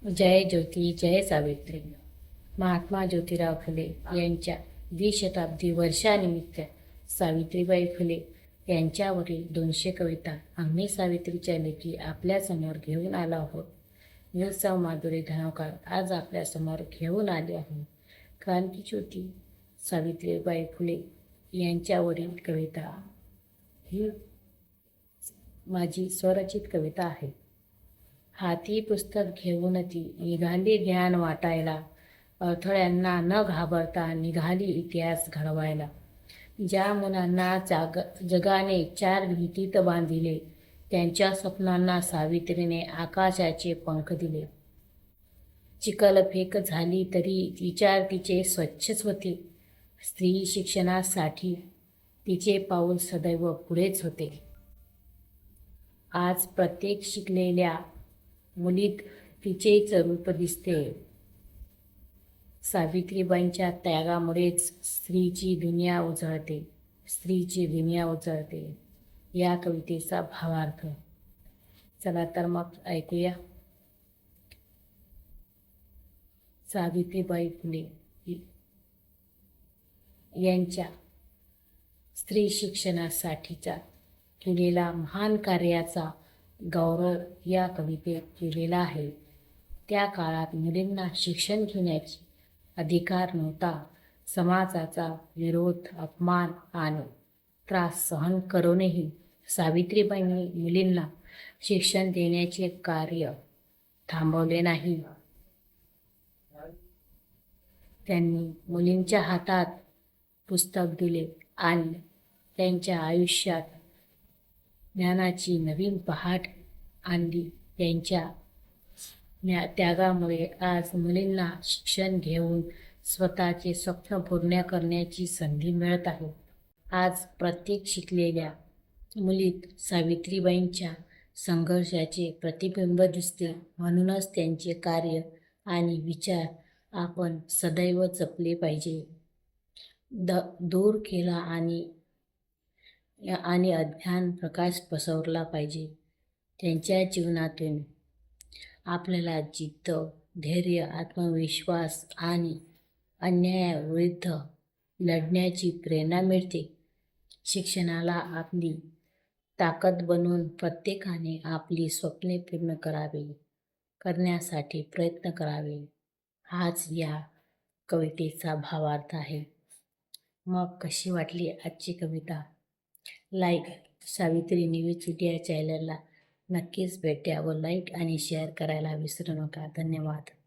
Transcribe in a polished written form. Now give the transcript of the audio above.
जय ज्योती जय सावित्री. महात्मा ज्योतिराव फुले यांच्या द्विशताब्दी वर्षानिमित्त सावित्रीबाई फुले यांच्यावरील 200 कविता आम्ही सावित्रीच्या लेखी आपल्यासमोर घेऊन आलो आहोत. मी सौ माधुरी धनवकार आज आपल्यासमोर घेऊन आले आहे. क्रांतिज्योती सावित्रीबाई फुले यांच्यावरील कविता ही माझी स्वरचित कविता आहे. हाती पुस्तक घेऊन ती निघाली ज्ञान वाटायला, अडथळ्यांना न घाबरता निघाली इतिहास घडवायला. ज्या मुलांना जगाने चार भिंतीत बांधिले, त्यांच्या स्वप्नांना सावित्रीने आकाशाचे पंख दिले. चिखलफेक झाली तरी विचार तिचे स्वच्छच होते. स्त्री शिक्षणासाठी तिचे पाऊल सदैव पुढेच होते. आज प्रत्येक शिकलेल्या मुलीत तिचेच रूप दिसते. सावित्रीबाईंच्या त्यागामुळेच स्त्रीची दुनिया उजळते. स्त्रीची दुनिया उजळते या कवितेचा भावार्थ. चला तर मग ऐकूया. सावित्रीबाई फुले यांच्या स्त्री शिक्षणासाठीचा केलेला महान कार्याचा गौरव या कवितेत केलेला आहे. त्या काळात मुलींना शिक्षण घेण्याची अधिकार नव्हता. समाजाचा विरोध, अपमान आणि त्रास सहन करूनही सावित्रीबाईंनी मुलींना शिक्षण देण्याचे कार्य थांबवले नाही. त्यांनी मुलींच्या हातात पुस्तक दिले आणि त्यांच्या आयुष्यात ज्ञानाची नवीन पहाट आणली. त्यांच्या त्यागामुळे आज मुलींना शिक्षण घेऊन स्वतःचे स्वप्न पूर्ण करण्याची संधी मिळत आहे. आज प्रत्येक शिकलेल्या मुलीत सावित्रीबाईंच्या संघर्षाचे प्रतिबिंब दिसते. म्हणूनच त्यांचे कार्य आणि विचार आपण सदैव जपले पाहिजे. दूर केला आणि अज्ञान प्रकाश पसरला पाहिजे. त्यांच्या जीवनातून आपल्याला जिद्द, धैर्य, आत्मविश्वास आणि अन्यायाविरुद्ध लढण्याची प्रेरणा मिळते. शिक्षणाला आपली ताकद बनवून प्रत्येकाने आपली स्वप्ने पूर्ण करण्यासाठी प्रयत्न करावे, हाच या कवितेचा भावार्थ आहे. मग कशी वाटली आजची कविता? लाईक सावित्री न्यूज इंडिया चॅनलला नक्कीच भेट द्या व लाईक आणि शेअर करायला विसरू नका. धन्यवाद.